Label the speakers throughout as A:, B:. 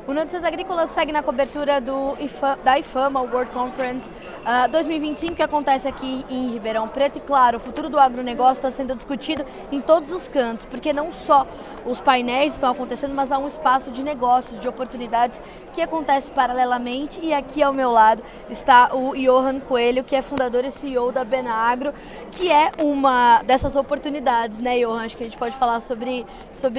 A: O Notícias Agrícolas segue na cobertura da IFAMA World Conference 2025, que acontece aqui em Ribeirão Preto. E claro, o futuro do agronegócio está sendo discutido em todos os cantos, porque não só os painéis estão acontecendo, mas há um espaço de negócios, de oportunidades que acontece paralelamente. E aqui ao meu lado está o Johan Coelho, que é fundador e CEO da Benagro, que é uma dessas oportunidades, né, Johan? Acho que a gente pode falar sobre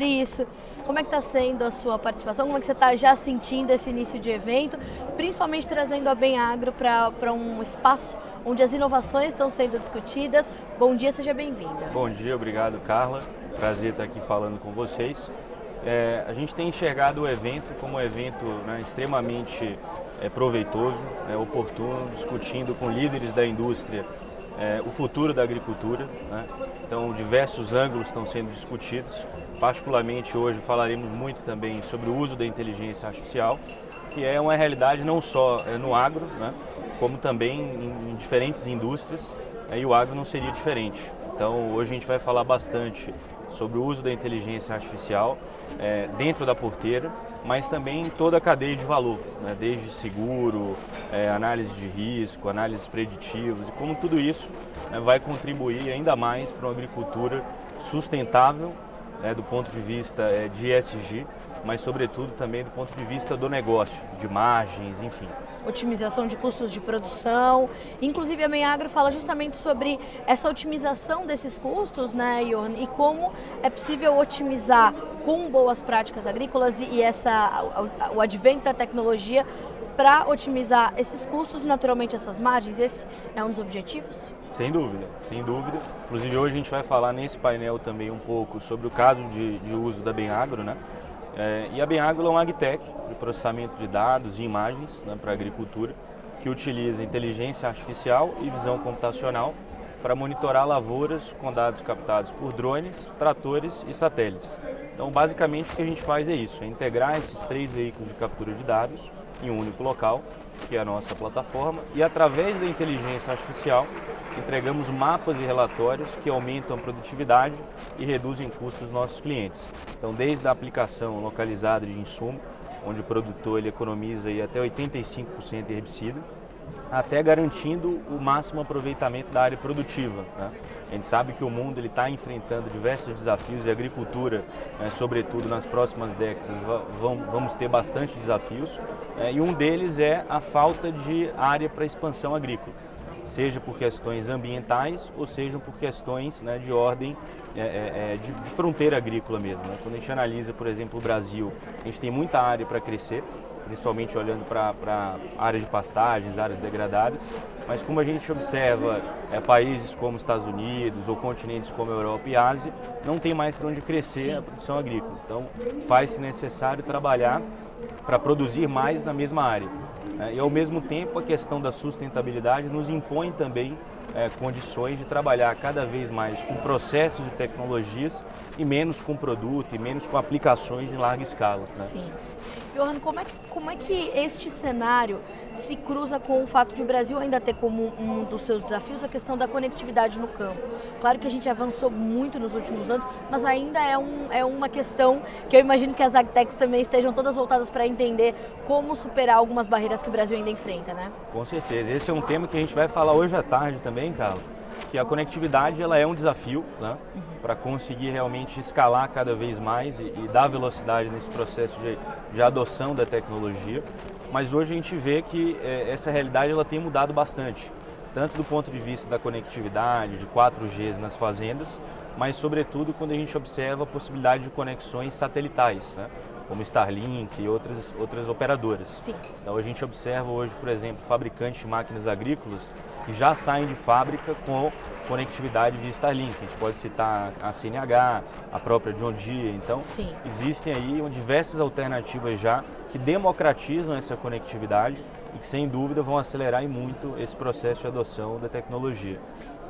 A: isso. Como é que está sendo a sua participação? Como é que você está já sentindo esse início de evento, principalmente trazendo a Benagro para um espaço onde as inovações estão sendo discutidas? Bom dia, seja bem-vinda.
B: Bom dia, obrigado, Carla. Prazer estar aqui falando com vocês. A gente tem enxergado o evento como um evento, né, extremamente proveitoso, oportuno, discutindo com líderes da indústria o futuro da agricultura, né? Então, diversos ângulos estão sendo discutidos. Particularmente hoje falaremos muito também sobre o uso da inteligência artificial, que é uma realidade não só no agro, né, como também em diferentes indústrias, e o agro não seria diferente. Então, hoje a gente vai falar bastante sobre o uso da inteligência artificial dentro da porteira, mas também em toda a cadeia de valor, né? Desde seguro, análise de risco, análises preditivas, e como tudo isso vai contribuir ainda mais para uma agricultura sustentável, do ponto de vista de ESG, mas sobretudo também do ponto de vista do negócio, de margens, enfim.
A: Otimização de custos de produção, inclusive a Benagro fala justamente sobre essa otimização desses custos, né, Johan, e como é possível otimizar com boas práticas agrícolas e o advento da tecnologia para otimizar esses custos e naturalmente essas margens. Esse é um dos objetivos?
B: Sem dúvida, sem dúvida. Inclusive hoje a gente vai falar nesse painel também um pouco sobre o caso de uso da Benagro, né? E a Benagro é um agtech de processamento de dados e imagens, né, para a agricultura, que utiliza inteligência artificial e visão computacional para monitorar lavouras com dados captados por drones, tratores e satélites. Então, basicamente, o que a gente faz é isso, é integrar esses 3 veículos de captura de dados em um único local, que é a nossa plataforma, e através da inteligência artificial entregamos mapas e relatórios que aumentam a produtividade e reduzem custos dos nossos clientes. Então, desde a aplicação localizada de insumo, onde o produtor ele economiza aí até 85% de herbicida, até garantindo o máximo aproveitamento da área produtiva, né? A gente sabe que o mundo está enfrentando diversos desafios e a agricultura, sobretudo nas próximas décadas, vamos ter bastante desafios, e um deles é a falta de área para expansão agrícola, seja por questões ambientais ou seja por questões, né, de ordem de fronteira agrícola mesmo, né? Quando a gente analisa, por exemplo, o Brasil, a gente tem muita área para crescer, principalmente olhando para áreas de pastagens, áreas degradadas, mas como a gente observa países como Estados Unidos ou continentes como Europa e Ásia, não tem mais para onde crescer a produção agrícola. Então, faz-se necessário trabalhar para produzir mais na mesma área. E ao mesmo tempo a questão da sustentabilidade nos impõe também condições de trabalhar cada vez mais com processos e tecnologias e menos com produto e menos com aplicações em larga escala, né?
A: Sim. Johan, como é que este cenário se cruza com o fato de o Brasil ainda ter como um dos seus desafios a questão da conectividade no campo? Claro que a gente avançou muito nos últimos anos, mas ainda é uma questão que eu imagino que as agtechs também estejam todas voltadas para entender como superar algumas barreiras que o Brasil ainda enfrenta, né?
B: Com certeza. Esse é um tema que a gente vai falar hoje à tarde também, Carla, que a conectividade ela é um desafio, né, para conseguir realmente escalar cada vez mais e dar velocidade nesse processo de adoção da tecnologia. Mas hoje a gente vê que essa realidade ela tem mudado bastante, tanto do ponto de vista da conectividade, de 4G nas fazendas, mas sobretudo quando a gente observa a possibilidade de conexões satelitais, né, como Starlink e outras operadoras.
A: Sim.
B: Então a gente observa hoje, por exemplo, fabricantes de máquinas agrícolas que já saem de fábrica com conectividade via Starlink. A gente pode citar a CNH, a própria John Deere. Então, existem aí diversas alternativas já que democratizam essa conectividade e que, sem dúvida, vão acelerar muito esse processo de adoção da tecnologia.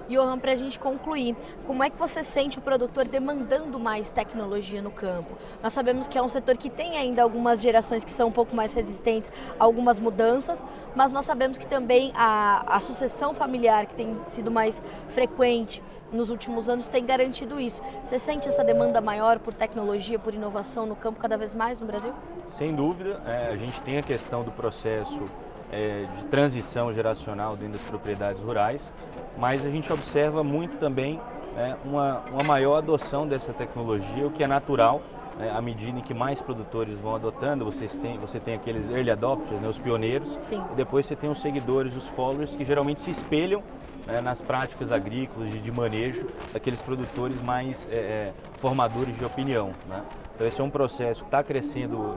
A: Johan, para a gente concluir, como é que você sente o produtor demandando mais tecnologia no campo? Nós sabemos que é um setor que tem ainda algumas gerações que são um pouco mais resistentes a algumas mudanças, mas nós sabemos que também a sucessão familiar, que tem sido mais frequente nos últimos anos, tem garantido isso. Você sente essa demanda maior por tecnologia, por inovação no campo cada vez mais no Brasil?
B: Sem dúvida, a gente tem a questão do processo de transição geracional dentro das propriedades rurais, mas a gente observa muito também uma maior adoção dessa tecnologia, o que é natural, à medida em que mais produtores vão adotando. Você tem aqueles early adopters, os pioneiros.
A: Sim.
B: E depois você tem os seguidores, os followers, que geralmente se espelham nas práticas agrícolas de manejo daqueles produtores mais formadores de opinião. Então esse é um processo que está crescendo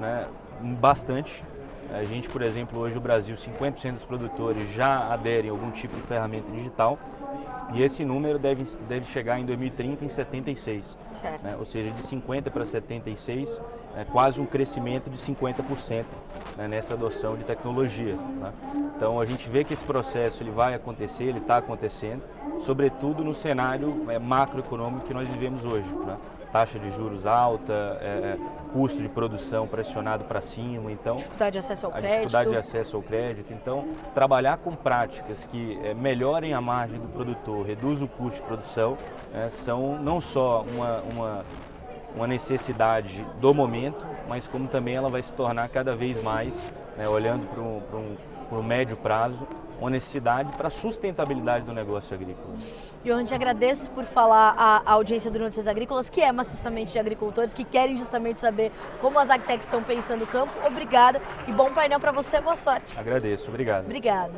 B: bastante. A gente, por exemplo, hoje no Brasil, 50% dos produtores já aderem a algum tipo de ferramenta digital e esse número deve chegar em 2030 em 76%.
A: Certo.
B: Ou seja, de 50% para 76%, quase um crescimento de 50% nessa adoção de tecnologia. Então a gente vê que esse processo ele vai acontecer, ele está acontecendo, sobretudo no cenário macroeconômico que nós vivemos hoje. Taxa de juros alta, custo de produção pressionado para cima, então
A: dificuldade de acesso ao crédito.
B: Dificuldade de acesso ao crédito. Então, trabalhar com práticas que melhorem a margem do produtor, reduz o custo de produção, são não só uma necessidade do momento, mas como também ela vai se tornar cada vez mais, olhando para um médio prazo, uma necessidade para a sustentabilidade do negócio agrícola.
A: Johan, te agradeço por falar à audiência do Notícias Agrícolas, que é maciçamente de agricultores, que querem justamente saber como as agtechs estão pensando o campo. Obrigada e bom painel para você, boa sorte.
B: Agradeço, obrigado.
A: Obrigada.